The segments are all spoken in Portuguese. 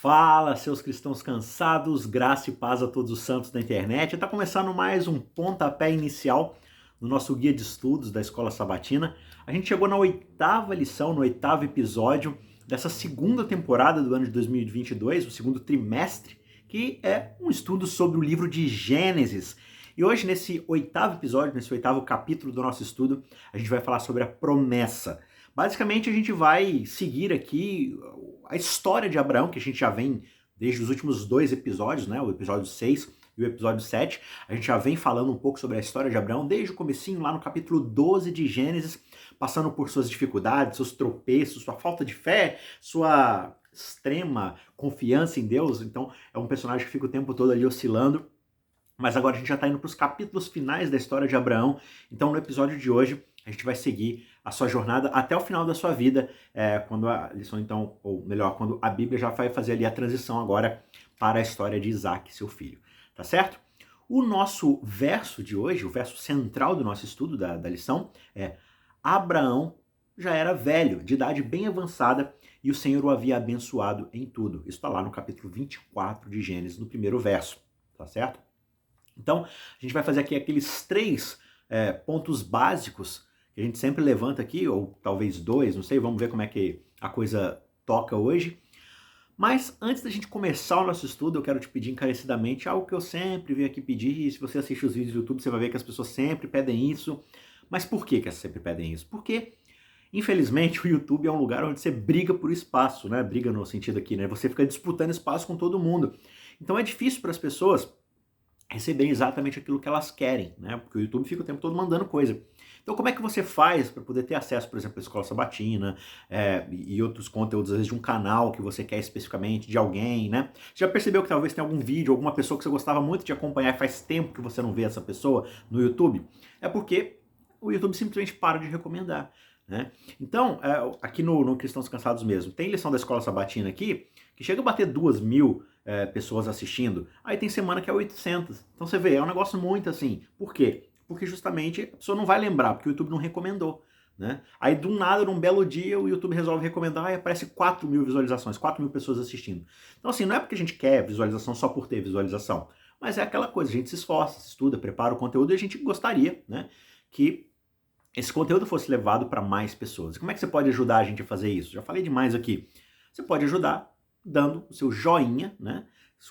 Fala, seus cristãos cansados, graça e paz a todos os santos da internet. Está começando mais um pontapé inicial no nosso guia de estudos da Escola Sabatina. A gente chegou na oitava lição, no oitavo episódio dessa segunda temporada do ano de 2022, o segundo trimestre, que é um estudo sobre o livro de Gênesis. E hoje, nesse oitavo episódio, nesse oitavo capítulo do nosso estudo, a gente vai falar sobre a promessa. Basicamente, a gente vai seguir aqui a história de Abraão, que a gente já vem desde os últimos dois episódios, né? O episódio 6 e o episódio 7. A gente já vem falando um pouco sobre a história de Abraão desde o comecinho, lá no capítulo 12 de Gênesis, passando por suas dificuldades, seus tropeços, sua falta de fé, sua extrema confiança em Deus. Então, é um personagem que fica o tempo todo ali oscilando. Mas agora a gente já está indo para os capítulos finais da história de Abraão. Então, no episódio de hoje, a gente vai seguir a sua jornada até o final da sua vida, quando a lição, então, ou melhor, quando a Bíblia já vai fazer ali a transição agora para a história de Isaac, seu filho. Tá certo? O nosso verso de hoje, o verso central do nosso estudo da lição, é: Abraão já era velho, de idade bem avançada, e o Senhor o havia abençoado em tudo. Isso está lá no capítulo 24 de Gênesis, no primeiro verso. Tá certo? Então, a gente vai fazer aqui aqueles três pontos básicos que a gente sempre levanta aqui, ou talvez dois, não sei, vamos ver como é que a coisa toca hoje. Mas antes da gente começar o nosso estudo, eu quero te pedir encarecidamente algo que eu sempre venho aqui pedir, e se você assiste os vídeos do YouTube, você vai ver que as pessoas sempre pedem isso. Mas por que elas sempre pedem isso? Porque, infelizmente, o YouTube é um lugar onde você briga por espaço, né? Briga no sentido aqui, né? Você fica disputando espaço com todo mundo. Então é difícil para as pessoas receberem exatamente aquilo que elas querem, né? Porque o YouTube fica o tempo todo mandando coisa. Então, como é que você faz para poder ter acesso, por exemplo, à Escola Sabatina e outros conteúdos, às vezes, de um canal que você quer especificamente, de alguém, né? Você já percebeu que talvez tenha algum vídeo, alguma pessoa que você gostava muito de acompanhar e faz tempo que você não vê essa pessoa no YouTube? É porque o YouTube simplesmente para de recomendar, né? Então, aqui no Cristãos Cansados mesmo, tem lição da Escola Sabatina aqui, que chega a bater 2.000 pessoas assistindo, aí tem semana que é 800. Então você vê, é um negócio muito assim. Por quê? Porque justamente a pessoa não vai lembrar, porque o YouTube não recomendou, né? Aí do nada, num belo dia, o YouTube resolve recomendar e aparece 4.000 visualizações, 4.000 pessoas assistindo. Então assim, não é porque a gente quer visualização só por ter visualização, mas é aquela coisa, a gente se esforça, se estuda, prepara o conteúdo e a gente gostaria, né, que esse conteúdo fosse levado para mais pessoas. Como é que você pode ajudar a gente a fazer isso? Já falei demais aqui. Você pode ajudar dando o seu joinha, né,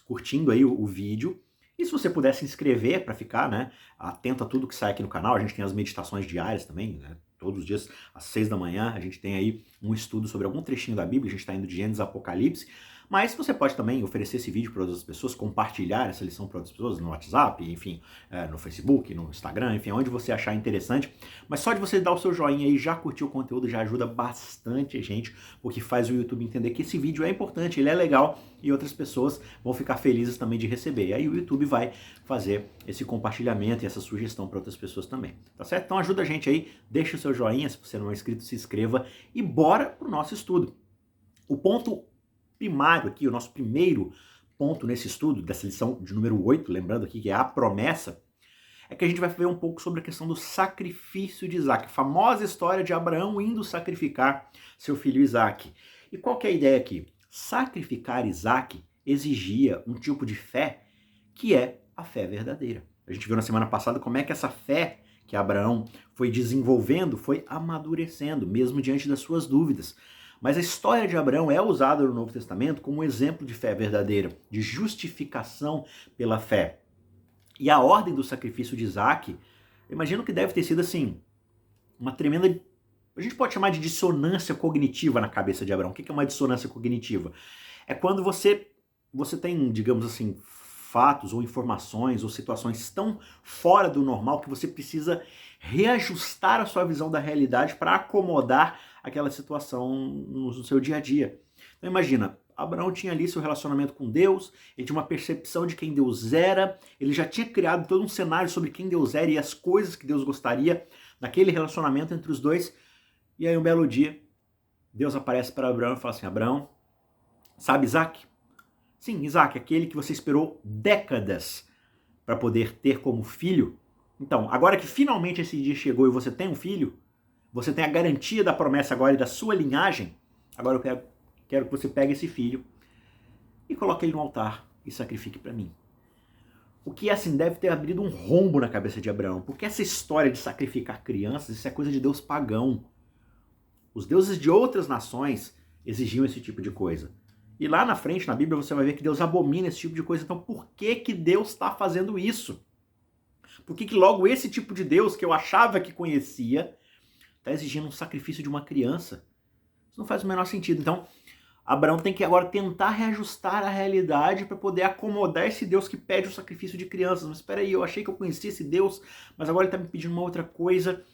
curtindo aí o vídeo. E se você puder se inscrever para ficar, né, atento a tudo que sai aqui no canal, a gente tem as meditações diárias também, né, todos os dias às 6 da manhã, a gente tem aí um estudo sobre algum trechinho da Bíblia, a gente está indo de Gênesis a Apocalipse, mas você pode também oferecer esse vídeo para outras pessoas, compartilhar essa lição para outras pessoas no WhatsApp, enfim, no Facebook, no Instagram, enfim, onde você achar interessante. Mas só de você dar o seu joinha e já curtir o conteúdo já ajuda bastante a gente, porque faz o YouTube entender que esse vídeo é importante, ele é legal e outras pessoas vão ficar felizes também de receber. E aí o YouTube vai fazer esse compartilhamento e essa sugestão para outras pessoas também, tá certo? Então ajuda a gente aí, deixa o seu joinha, se você não é inscrito, se inscreva e bora pro nosso estudo. O ponto primário aqui, o nosso primeiro ponto nesse estudo, dessa lição de número 8, lembrando aqui que é a promessa, é que a gente vai ver um pouco sobre a questão do sacrifício de Isaac, a famosa história de Abraão indo sacrificar seu filho Isaac. E qual que é a ideia aqui? Sacrificar Isaac exigia um tipo de fé que é a fé verdadeira. A gente viu na semana passada como é que essa fé que Abraão foi desenvolvendo, foi amadurecendo, mesmo diante das suas dúvidas. Mas a história de Abraão é usada no Novo Testamento como um exemplo de fé verdadeira, de justificação pela fé. E a ordem do sacrifício de Isaac, eu imagino que deve ter sido assim, uma tremenda, a gente pode chamar de dissonância cognitiva na cabeça de Abraão. O que é uma dissonância cognitiva? É quando você tem, digamos assim, fatos ou informações ou situações tão fora do normal que você precisa reajustar a sua visão da realidade para acomodar aquela situação no seu dia a dia. Então imagina, Abraão tinha ali seu relacionamento com Deus, ele tinha uma percepção de quem Deus era, ele já tinha criado todo um cenário sobre quem Deus era e as coisas que Deus gostaria naquele relacionamento entre os dois. E aí um belo dia, Deus aparece para Abraão e fala assim: Abraão, sabe Isaac? Sim, Isaac, aquele que você esperou décadas para poder ter como filho. Então, agora que finalmente esse dia chegou e você tem um filho, você tem a garantia da promessa agora e da sua linhagem, agora eu quero que você pegue esse filho e coloque ele no altar e sacrifique para mim. O que assim deve ter abrido um rombo na cabeça de Abraão, porque essa história de sacrificar crianças, isso é coisa de Deus pagão. Os deuses de outras nações exigiam esse tipo de coisa. E lá na frente, na Bíblia, você vai ver que Deus abomina esse tipo de coisa. Então por que que Deus está fazendo isso? Por que que logo esse tipo de Deus que eu achava que conhecia está exigindo um sacrifício de uma criança? Isso não faz o menor sentido. Então, Abraão tem que agora tentar reajustar a realidade para poder acomodar esse Deus que pede o sacrifício de crianças. Mas espera aí, eu achei que eu conhecia esse Deus, mas agora ele está me pedindo uma outra coisa.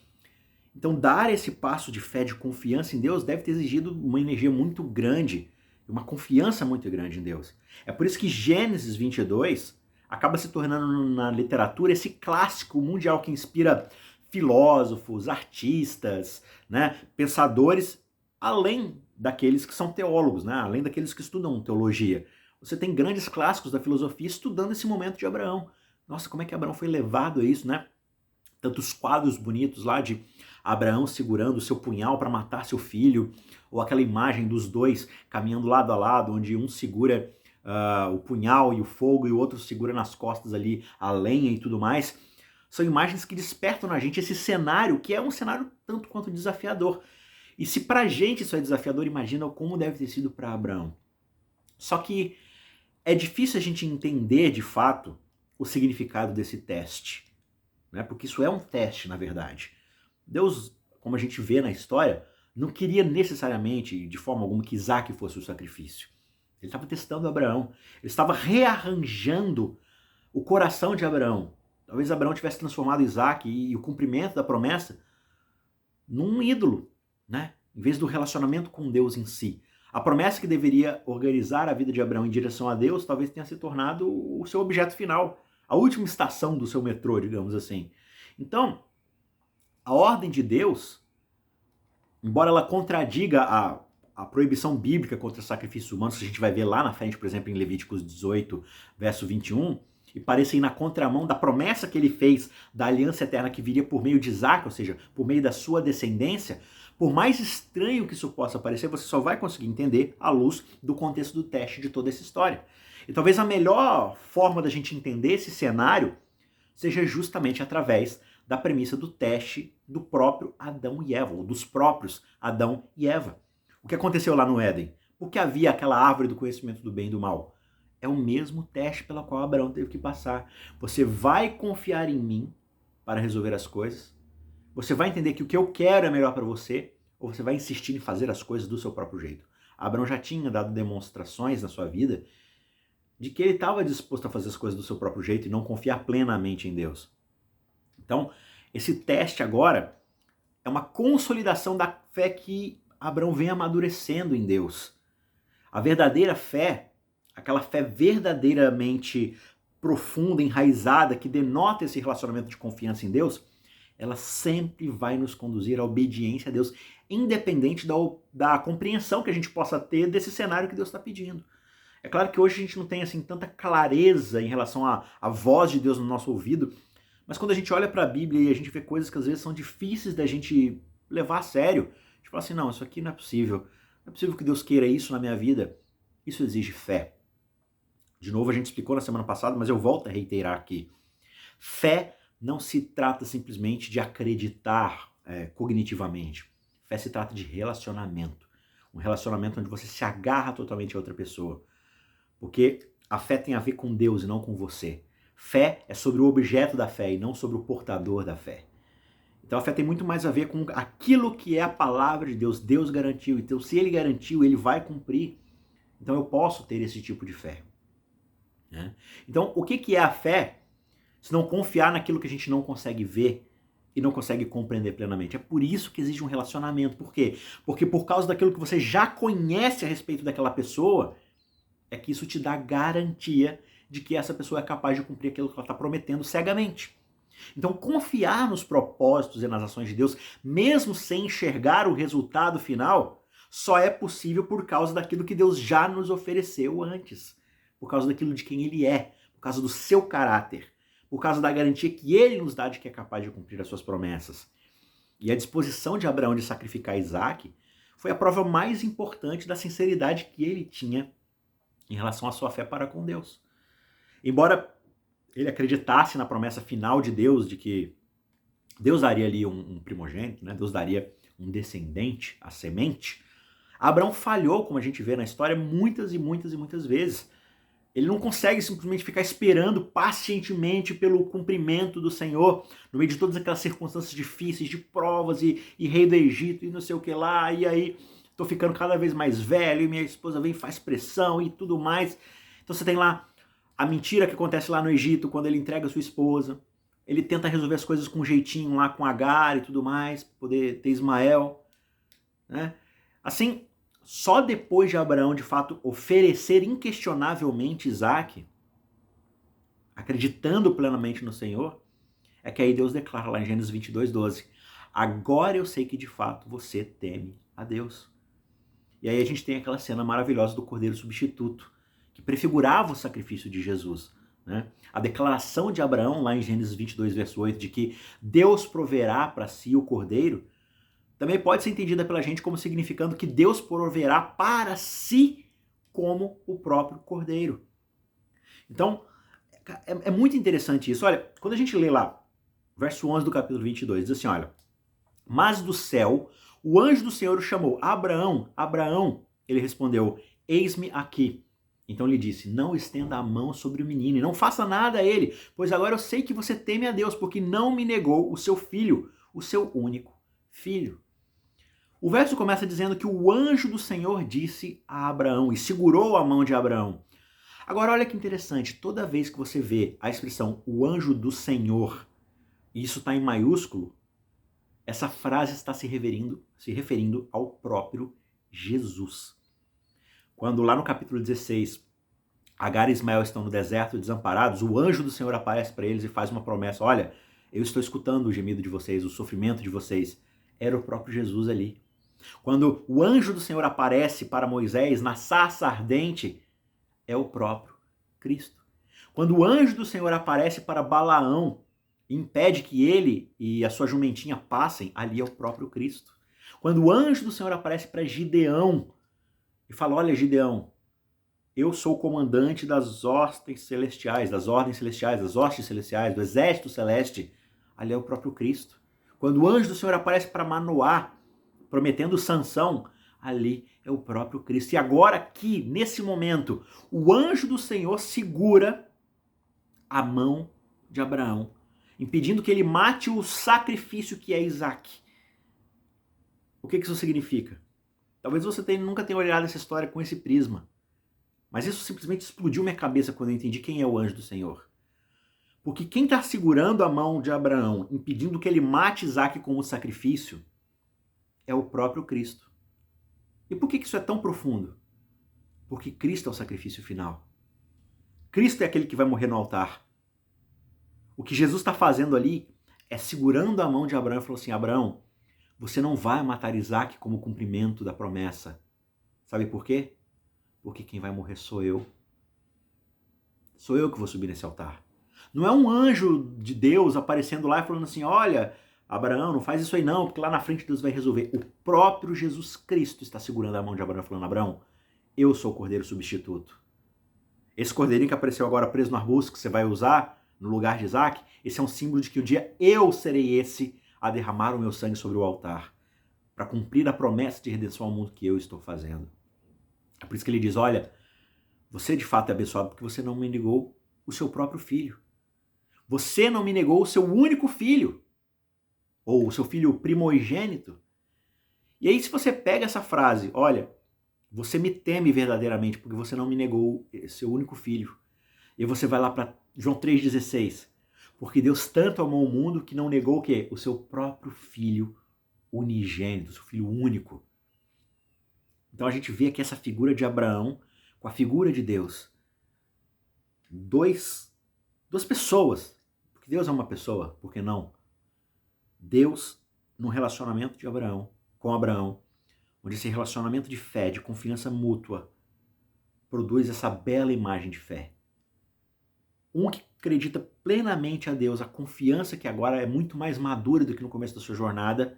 Então, dar esse passo de fé, de confiança em Deus, deve ter exigido uma energia muito grande, uma confiança muito grande em Deus. É por isso que Gênesis 22 acaba se tornando na literatura esse clássico mundial que inspira filósofos, artistas, né, pensadores, além daqueles que são teólogos, né, além daqueles que estudam teologia. Você tem grandes clássicos da filosofia estudando esse momento de Abraão. Nossa, como é que Abraão foi levado a isso, né? Tantos quadros bonitos lá de Abraão segurando o seu punhal para matar seu filho, ou aquela imagem dos dois caminhando lado a lado, onde um segura o punhal e o fogo e o outro segura nas costas ali a lenha e tudo mais. São imagens que despertam na gente esse cenário, que é um cenário tanto quanto desafiador. E se pra gente isso é desafiador, imagina como deve ter sido para Abraão. Só que é difícil a gente entender de fato o significado desse teste, né? Porque isso é um teste, na verdade. Deus, como a gente vê na história, não queria necessariamente, de forma alguma, que Isaac fosse o sacrifício. Ele estava testando Abraão. Ele estava rearranjando o coração de Abraão. Talvez Abraão tivesse transformado Isaac e o cumprimento da promessa num ídolo, né? Em vez do relacionamento com Deus em si. A promessa que deveria organizar a vida de Abraão em direção a Deus talvez tenha se tornado o seu objeto final, a última estação do seu metrô, digamos assim. Então, a ordem de Deus, embora ela contradiga a proibição bíblica contra sacrifícios humanos, que a gente vai ver lá na frente, por exemplo, em Levíticos 18, verso 21, e pareça ir na contramão da promessa que ele fez da aliança eterna que viria por meio de Isaac, ou seja, por meio da sua descendência, por mais estranho que isso possa parecer, você só vai conseguir entender à luz do contexto do teste de toda essa história. E talvez a melhor forma da gente entender esse cenário seja justamente através da premissa do teste do próprio Adão e Eva, ou dos próprios Adão e Eva. O que aconteceu lá no Éden? Por que havia aquela árvore do conhecimento do bem e do mal? É o mesmo teste pelo qual Abraão teve que passar. Você vai confiar em mim para resolver as coisas? Você vai entender que o que eu quero é melhor para você? Ou você vai insistir em fazer as coisas do seu próprio jeito? Abraão já tinha dado demonstrações na sua vida de que ele estava disposto a fazer as coisas do seu próprio jeito e não confiar plenamente em Deus. Então, esse teste agora é uma consolidação da fé que Abraão vem amadurecendo em Deus. A verdadeira fé, aquela fé verdadeiramente profunda, enraizada, que denota esse relacionamento de confiança em Deus, ela sempre vai nos conduzir à obediência a Deus, independente da compreensão que a gente possa ter desse cenário que Deus está pedindo. É claro que hoje a gente não tem assim tanta clareza em relação à voz de Deus no nosso ouvido, mas quando a gente olha para a Bíblia e a gente vê coisas que às vezes são difíceis da gente levar a sério, a gente fala assim, não, isso aqui não é possível. Não é possível que Deus queira isso na minha vida. Isso exige fé. De novo, a gente explicou na semana passada, mas eu volto a reiterar aqui. Fé não se trata simplesmente de acreditar cognitivamente. Fé se trata de relacionamento. Um relacionamento onde você se agarra totalmente a outra pessoa. Porque a fé tem a ver com Deus e não com você. Fé é sobre o objeto da fé e não sobre o portador da fé. Então a fé tem muito mais a ver com aquilo que é a palavra de Deus. Deus garantiu. Então se ele garantiu, ele vai cumprir. Então eu posso ter esse tipo de fé. Né? Então o que é a fé? Se não confiar naquilo que a gente não consegue ver e não consegue compreender plenamente. É por isso que exige um relacionamento. Por quê? Porque por causa daquilo que você já conhece a respeito daquela pessoa, é que isso te dá garantia de que essa pessoa é capaz de cumprir aquilo que ela está prometendo cegamente. Então, confiar nos propósitos e nas ações de Deus, mesmo sem enxergar o resultado final, só é possível por causa daquilo que Deus já nos ofereceu antes. Por causa daquilo de quem Ele é, por causa do seu caráter, por causa da garantia que Ele nos dá de que é capaz de cumprir as suas promessas. E a disposição de Abraão de sacrificar Isaac foi a prova mais importante da sinceridade que ele tinha em relação à sua fé para com Deus. Embora ele acreditasse na promessa final de Deus, de que Deus daria ali um primogênito, né? Deus daria um descendente, a semente, Abraão falhou, como a gente vê na história, muitas e muitas e muitas vezes. Ele não consegue simplesmente ficar esperando pacientemente pelo cumprimento do Senhor, no meio de todas aquelas circunstâncias difíceis, de provas e rei do Egito e não sei o que lá, e aí tô ficando cada vez mais velho e minha esposa vem e faz pressão e tudo mais. Então você tem lá a mentira que acontece lá no Egito quando ele entrega a sua esposa. Ele tenta resolver as coisas com um jeitinho lá com Agar e tudo mais, para poder ter Ismael, né? Assim, só depois de Abraão, de fato, oferecer inquestionavelmente Isaac, acreditando plenamente no Senhor, é que aí Deus declara lá em Gênesis 22:12, agora eu sei que de fato você teme a Deus. E aí a gente tem aquela cena maravilhosa do cordeiro substituto, que prefigurava o sacrifício de Jesus, né? A declaração de Abraão lá em Gênesis 22, verso 8, de que Deus proverá para si o cordeiro, também pode ser entendida pela gente como significando que Deus proverá para si como o próprio cordeiro. Então, é muito interessante isso. Olha, quando a gente lê lá, verso 11 do capítulo 22, diz assim, olha, mas do céu, o anjo do Senhor o chamou, Abraão, Abraão, ele respondeu, eis-me aqui. Então lhe disse, não estenda a mão sobre o menino e não faça nada a ele, pois agora eu sei que você teme a Deus, porque não me negou o seu filho, o seu único filho. O verso começa dizendo que o anjo do Senhor disse a Abraão e segurou a mão de Abraão. Agora olha que interessante, toda vez que você vê a expressão o anjo do Senhor, e isso está em maiúsculo, essa frase está se referindo ao próprio Jesus. Quando lá no capítulo 16, Agar e Ismael estão no deserto desamparados, o anjo do Senhor aparece para eles e faz uma promessa, olha, eu estou escutando o gemido de vocês, o sofrimento de vocês. Era o próprio Jesus ali. Quando o anjo do Senhor aparece para Moisés na sarça ardente, é o próprio Cristo. Quando o anjo do Senhor aparece para Balaão e impede que ele e a sua jumentinha passem, ali é o próprio Cristo. Quando o anjo do Senhor aparece para Gideão e fala, olha Gideão, eu sou o comandante das hostes celestiais, das hostes celestiais, do exército celeste, ali é o próprio Cristo. Quando o anjo do Senhor aparece para Manoá, prometendo Sansão, ali é o próprio Cristo. E agora aqui, nesse momento, o anjo do Senhor segura a mão de Abraão, impedindo que ele mate o sacrifício que é Isaac. O que isso significa? Talvez você nunca tenha olhado essa história com esse prisma, mas isso simplesmente explodiu minha cabeça quando eu entendi quem é o anjo do Senhor. Porque quem está segurando a mão de Abraão, impedindo que ele mate Isaac como sacrifício, é o próprio Cristo. E por que isso é tão profundo? Porque Cristo é o sacrifício final. Cristo é aquele que vai morrer no altar. O que Jesus está fazendo ali é segurando a mão de Abraão e falou assim, Abraão, você não vai matar Isaac como cumprimento da promessa. Sabe por quê? Porque quem vai morrer sou eu. Sou eu que vou subir nesse altar. Não é um anjo de Deus aparecendo lá e falando assim, olha, Abraão, não faz isso aí não, porque lá na frente Deus vai resolver. O próprio Jesus Cristo está segurando a mão de Abraão, falando, Abraão, eu sou o cordeiro substituto. Esse cordeirinho que apareceu agora preso no arbusto, que você vai usar no lugar de Isaac, esse é um símbolo de que um dia eu serei esse a derramar o meu sangue sobre o altar, para cumprir a promessa de redenção ao mundo que eu estou fazendo. É por isso que ele diz, olha, você de fato é abençoado porque você não me negou o seu próprio filho. Você não me negou o seu único filho. Ou o seu filho primogênito. E aí se você pega essa frase, olha, você me teme verdadeiramente porque você não me negou seu único filho. E você vai lá para João 3,16. Porque Deus tanto amou o mundo que não negou o quê? O seu próprio filho unigênito, seu filho único. Então a gente vê aqui essa figura de Abraão com a figura de Deus. Duas pessoas. Porque Deus é uma pessoa, por que não? Deus, no relacionamento de Abraão, com Abraão, onde esse relacionamento de fé, de confiança mútua, produz essa bela imagem de fé. Um que acredita plenamente a Deus, a confiança que agora é muito mais madura do que no começo da sua jornada,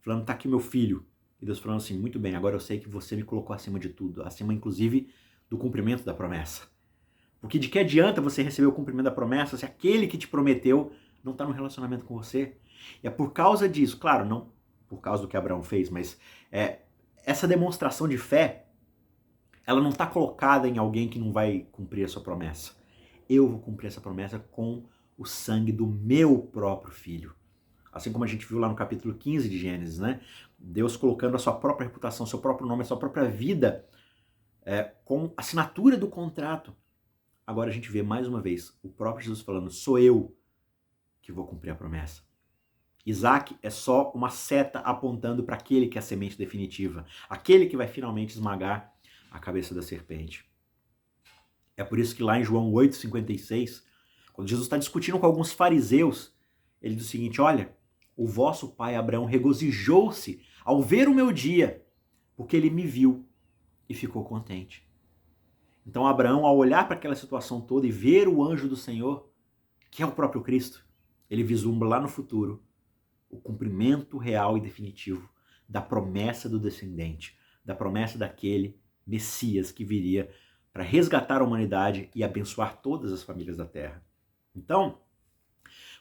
falando, tá aqui meu filho. E Deus falando assim, muito bem, agora eu sei que você me colocou acima de tudo, acima inclusive do cumprimento da promessa. Porque de que adianta você receber o cumprimento da promessa se aquele que te prometeu não está no relacionamento com você? E é por causa disso, claro, não por causa do que Abraão fez, mas essa demonstração de fé, ela não está colocada em alguém que não vai cumprir a sua promessa. Eu vou cumprir essa promessa com o sangue do meu próprio filho. Assim como a gente viu lá no capítulo 15 de Gênesis, né? Deus colocando a sua própria reputação, seu próprio nome, a sua própria vida com assinatura do contrato. Agora a gente vê mais uma vez o próprio Jesus falando, sou eu que vou cumprir a promessa. Isaac é só uma seta apontando para aquele que é a semente definitiva, aquele que vai finalmente esmagar a cabeça da serpente. É por isso que lá em João 8,56, quando Jesus está discutindo com alguns fariseus, ele diz o seguinte, olha, o vosso pai Abraão regozijou-se ao ver o meu dia, porque ele me viu e ficou contente. Então Abraão, ao olhar para aquela situação toda e ver o anjo do Senhor, que é o próprio Cristo, ele vislumbra lá no futuro o cumprimento real e definitivo da promessa do descendente, da promessa daquele Messias que viria para resgatar a humanidade e abençoar todas as famílias da terra. Então,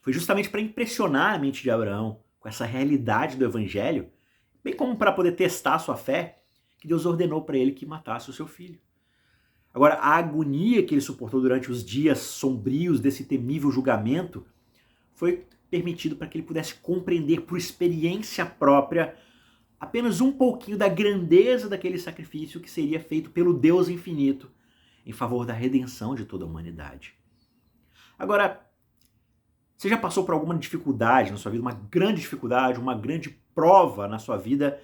foi justamente para impressionar a mente de Abraão com essa realidade do evangelho, bem como para poder testar a sua fé, que Deus ordenou para ele que matasse o seu filho. Agora, a agonia que ele suportou durante os dias sombrios desse temível julgamento foi permitido para que ele pudesse compreender por experiência própria apenas um pouquinho da grandeza daquele sacrifício que seria feito pelo Deus infinito em favor da redenção de toda a humanidade. Agora, você já passou por alguma dificuldade na sua vida, uma grande dificuldade, uma grande prova na sua vida,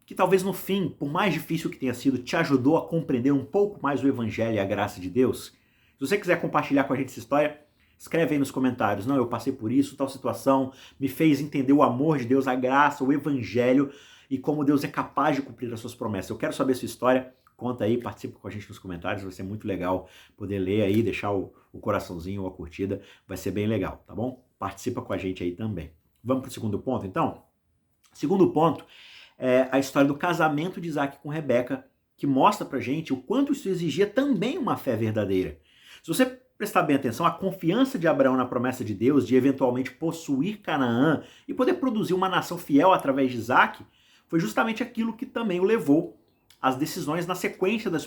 que talvez no fim, por mais difícil que tenha sido, te ajudou a compreender um pouco mais o Evangelho e a graça de Deus? Se você quiser compartilhar com a gente essa história, escreve aí nos comentários. Não, eu passei por isso, tal situação, me fez entender o amor de Deus, a graça, o Evangelho e como Deus é capaz de cumprir as suas promessas. Eu quero saber a sua história. Conta aí, participa com a gente nos comentários, vai ser muito legal poder ler aí, deixar o coraçãozinho ou a curtida, vai ser bem legal, tá bom? Participa com a gente aí também. Vamos para o segundo ponto, então? Segundo ponto é a história do casamento de Isaac com Rebeca, que mostra pra gente o quanto isso exigia também uma fé verdadeira. Se você prestar bem atenção, a confiança de Abraão na promessa de Deus de eventualmente possuir Canaã e poder produzir uma nação fiel através de Isaac, foi justamente aquilo que também o levou as decisões na sequência da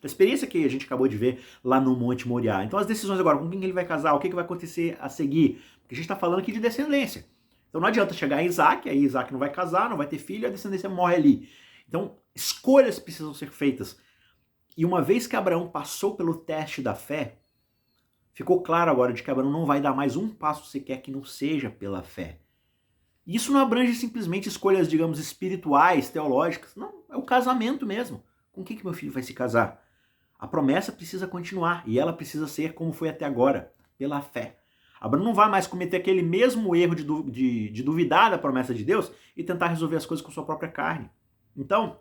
experiência que a gente acabou de ver lá no Monte Moriá. Então as decisões agora, com quem ele vai casar, o que vai acontecer a seguir, porque a gente está falando aqui de descendência. Então não adianta chegar em Isaac, aí Isaac não vai casar, não vai ter filho, a descendência morre ali. Então escolhas precisam ser feitas. E uma vez que Abraão passou pelo teste da fé, ficou claro agora de que Abraão não vai dar mais um passo sequer que não seja pela fé. Isso não abrange simplesmente escolhas, digamos, espirituais, teológicas. Não, é o casamento mesmo. Com quem que meu filho vai se casar? A promessa precisa continuar e ela precisa ser como foi até agora, pela fé. Abraão não vai mais cometer aquele mesmo erro de duvidar da promessa de Deus e tentar resolver as coisas com sua própria carne. Então,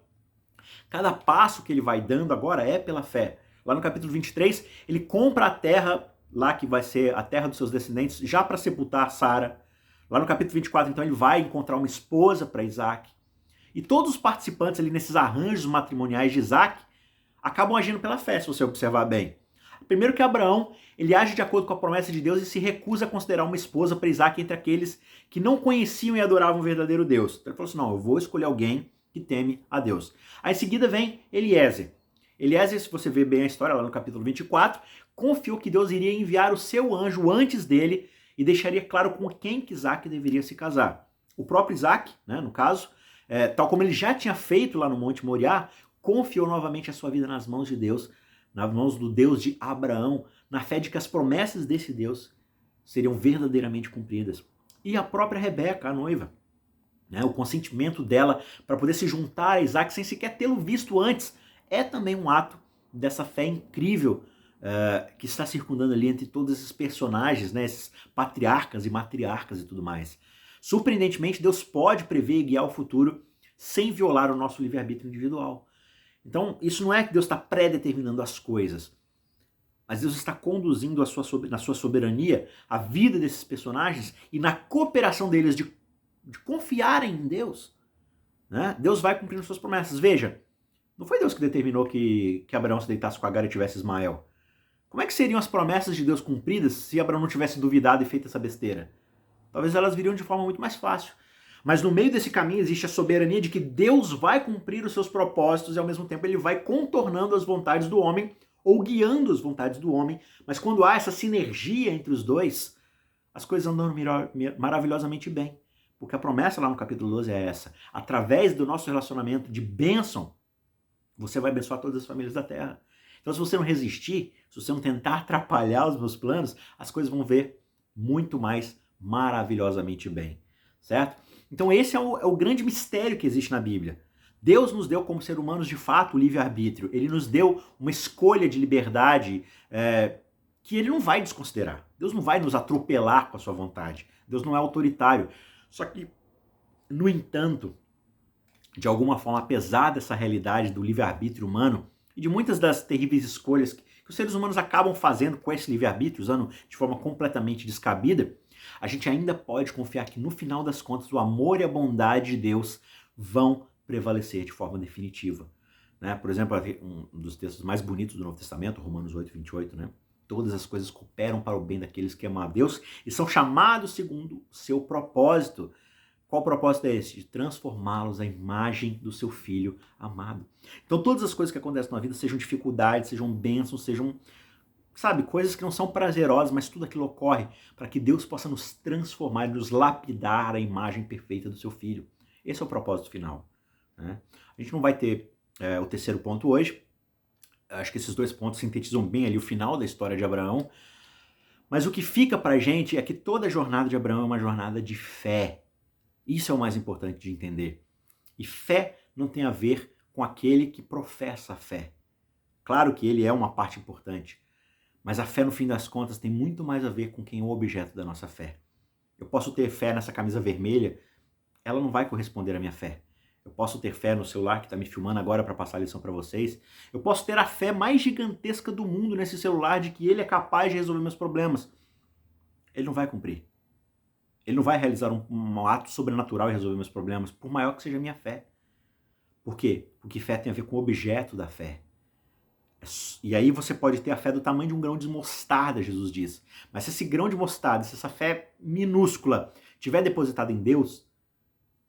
cada passo que ele vai dando agora é pela fé. Lá no capítulo 23, ele compra a terra, lá que vai ser a terra dos seus descendentes, já para sepultar Sara. Lá no capítulo 24, então, ele vai encontrar uma esposa para Isaac. E todos os participantes ali nesses arranjos matrimoniais de Isaac acabam agindo pela fé, se você observar bem. Primeiro que Abraão, ele age de acordo com a promessa de Deus e se recusa a considerar uma esposa para Isaac entre aqueles que não conheciam e adoravam o verdadeiro Deus. Então ele falou assim, não, eu vou escolher alguém que teme a Deus. Aí em seguida vem Eliezer. Eliezer, se você ver bem a história lá no capítulo 24, confiou que Deus iria enviar o seu anjo antes dele e deixaria claro com quem que Isaac deveria se casar. O próprio Isaac, né, no caso, tal como ele já tinha feito lá no Monte Moriá, confiou novamente a sua vida nas mãos de Deus, nas mãos do Deus de Abraão, na fé de que as promessas desse Deus seriam verdadeiramente cumpridas. E a própria Rebeca, a noiva, né, o consentimento dela para poder se juntar a Isaac sem sequer tê-lo visto antes, é também um ato dessa fé incrível que está circundando ali entre todos esses personagens, né, esses patriarcas e matriarcas e tudo mais. Surpreendentemente, Deus pode prever e guiar o futuro sem violar o nosso livre-arbítrio individual. Então, isso não é que Deus está pré-determinando as coisas, mas Deus está conduzindo na sua soberania a vida desses personagens e na cooperação deles de confiarem em Deus. Né? Deus vai cumprindo suas promessas. Veja, Não foi Deus que determinou que Abraão se deitasse com Agar e tivesse Ismael. Como é que seriam as promessas de Deus cumpridas se Abraão não tivesse duvidado e feito essa besteira? Talvez elas viriam de forma muito mais fácil. Mas no meio desse caminho existe a soberania de que Deus vai cumprir os seus propósitos e ao mesmo tempo ele vai contornando as vontades do homem ou guiando as vontades do homem. Mas quando há essa sinergia entre os dois, as coisas andam maravilhosamente bem. Porque a promessa lá no capítulo 12 é essa. Através do nosso relacionamento de bênção, você vai abençoar todas as famílias da terra. Então se você não resistir, se você não tentar atrapalhar os meus planos, as coisas vão ver muito mais maravilhosamente bem, certo? Então esse é o grande mistério que existe na Bíblia. Deus nos deu como seres humanos de fato o livre-arbítrio. Ele nos deu uma escolha de liberdade que ele não vai desconsiderar. Deus não vai nos atropelar com a sua vontade. Deus não é autoritário. Só que, no entanto, de alguma forma, apesar dessa realidade do livre-arbítrio humano e de muitas das terríveis escolhas que os seres humanos acabam fazendo com esse livre-arbítrio, usando de forma completamente descabida, a gente ainda pode confiar que no final das contas o amor e a bondade de Deus vão prevalecer de forma definitiva. Né? Por exemplo, um dos textos mais bonitos do Novo Testamento, Romanos 8:28, né? Todas as coisas cooperam para o bem daqueles que amam a Deus e são chamados segundo o seu propósito. Qual propósito é esse? De transformá-los à imagem do seu Filho amado. Então todas as coisas que acontecem na vida, sejam dificuldades, sejam bênçãos, sejam, sabe, coisas que não são prazerosas, mas tudo aquilo ocorre para que Deus possa nos transformar e nos lapidar à imagem perfeita do seu Filho. Esse é o propósito final. Né? A gente não vai ter o terceiro ponto hoje. Acho que esses dois pontos sintetizam bem ali o final da história de Abraão. Mas o que fica para a gente é que toda a jornada de Abraão é uma jornada de fé. Isso é o mais importante de entender. E fé não tem a ver com aquele que professa a fé. Claro que ele é uma parte importante, mas a fé, no fim das contas, tem muito mais a ver com quem é o objeto da nossa fé. Eu posso ter fé nessa camisa vermelha, ela não vai corresponder à minha fé. Eu posso ter fé no celular que está me filmando agora para passar a lição para vocês. Eu posso ter a fé mais gigantesca do mundo nesse celular de que ele é capaz de resolver meus problemas. Ele não vai cumprir. Ele não vai realizar um ato sobrenatural e resolver meus problemas, por maior que seja a minha fé. Por quê? Porque fé tem a ver com o objeto da fé. E aí você pode ter a fé do tamanho de um grão de mostarda, Jesus diz. Mas se esse grão de mostarda, se essa fé minúscula estiver depositada em Deus,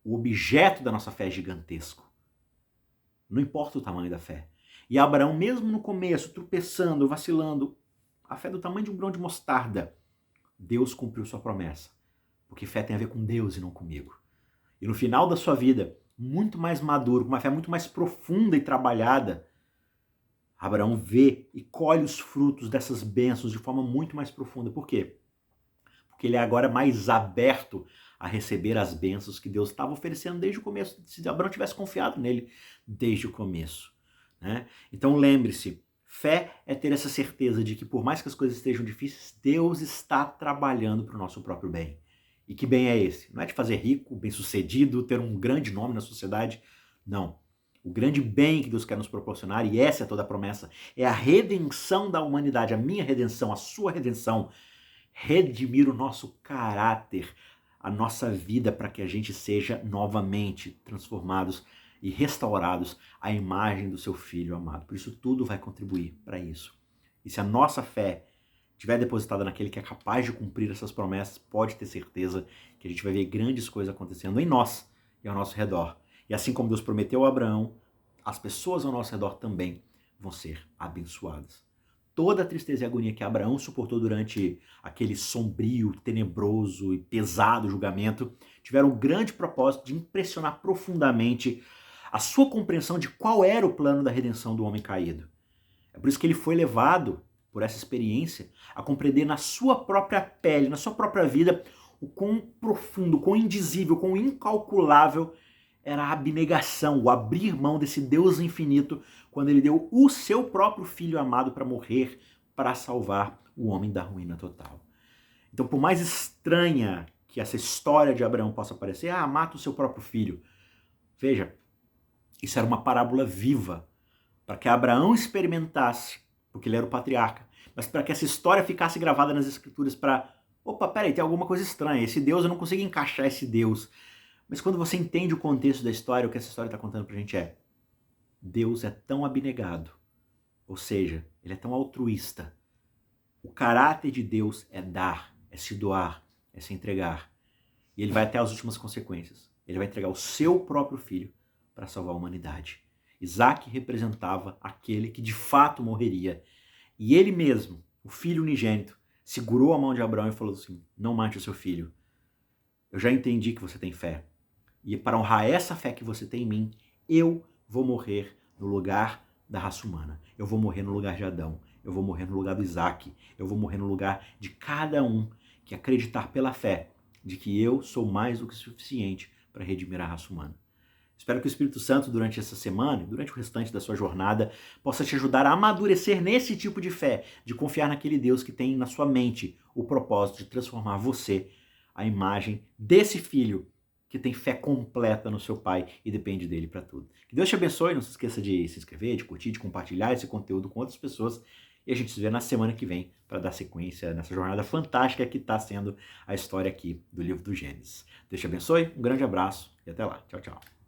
o objeto da nossa fé é gigantesco. Não importa o tamanho da fé. E Abraão, mesmo no começo, tropeçando, vacilando, a fé do tamanho de um grão de mostarda, Deus cumpriu sua promessa. Porque fé tem a ver com Deus e não comigo. E no final da sua vida, muito mais maduro, com uma fé muito mais profunda e trabalhada, Abraão vê e colhe os frutos dessas bênçãos de forma muito mais profunda. Por quê? Porque ele é agora mais aberto a receber as bênçãos que Deus estava oferecendo desde o começo, se Abraão tivesse confiado nele desde o começo. Né? Então lembre-se, fé é ter essa certeza de que por mais que as coisas estejam difíceis, Deus está trabalhando para o nosso próprio bem. E que bem é esse? Não é de fazer rico, bem-sucedido, ter um grande nome na sociedade. Não. O grande bem que Deus quer nos proporcionar, e essa é toda a promessa, é a redenção da humanidade, a minha redenção, a sua redenção. Redimir o nosso caráter, a nossa vida, para que a gente seja novamente transformados e restaurados à imagem do seu Filho amado. Por isso tudo vai contribuir para isso. E se a nossa fé estiver depositada naquele que é capaz de cumprir essas promessas, pode ter certeza que a gente vai ver grandes coisas acontecendo em nós e ao nosso redor. E assim como Deus prometeu a Abraão, as pessoas ao nosso redor também vão ser abençoadas. Toda a tristeza e agonia que Abraão suportou durante aquele sombrio, tenebroso e pesado julgamento tiveram um grande propósito de impressionar profundamente a sua compreensão de qual era o plano da redenção do homem caído. É por isso que ele foi levado por essa experiência a compreender na sua própria pele, na sua própria vida, o quão profundo, o quão indizível, o quão incalculável era a abnegação, o abrir mão desse Deus infinito, quando ele deu o seu próprio Filho amado para morrer, para salvar o homem da ruína total. Então, por mais estranha que essa história de Abraão possa parecer, mata o seu próprio filho. Veja, isso era uma parábola viva, para que Abraão experimentasse, porque ele era o patriarca, mas para que essa história ficasse gravada nas escrituras para, peraí, tem alguma coisa estranha, esse Deus, eu não consigo encaixar esse Deus. Mas quando você entende o contexto da história, o que essa história está contando pra gente é: Deus é tão abnegado, ou seja, ele é tão altruísta. O caráter de Deus é dar, é se doar, é se entregar. E ele vai até as últimas consequências. Ele vai entregar o seu próprio filho para salvar a humanidade. Isaac representava aquele que de fato morreria. E ele mesmo, o filho unigênito, segurou a mão de Abraão e falou assim: não mate o seu filho. Eu já entendi que você tem fé. E para honrar essa fé que você tem em mim, eu vou morrer no lugar da raça humana. Eu vou morrer no lugar de Adão. Eu vou morrer no lugar do Isaac. Eu vou morrer no lugar de cada um que acreditar pela fé de que eu sou mais do que suficiente para redimir a raça humana. Espero que o Espírito Santo, durante essa semana e durante o restante da sua jornada, possa te ajudar a amadurecer nesse tipo de fé, de confiar naquele Deus que tem na sua mente o propósito de transformar você à imagem desse filho que tem fé completa no seu pai e depende dele para tudo. Que Deus te abençoe, não se esqueça de se inscrever, de curtir, de compartilhar esse conteúdo com outras pessoas e a gente se vê na semana que vem para dar sequência nessa jornada fantástica que está sendo a história aqui do livro do Gênesis. Deus te abençoe, um grande abraço e até lá. Tchau, tchau.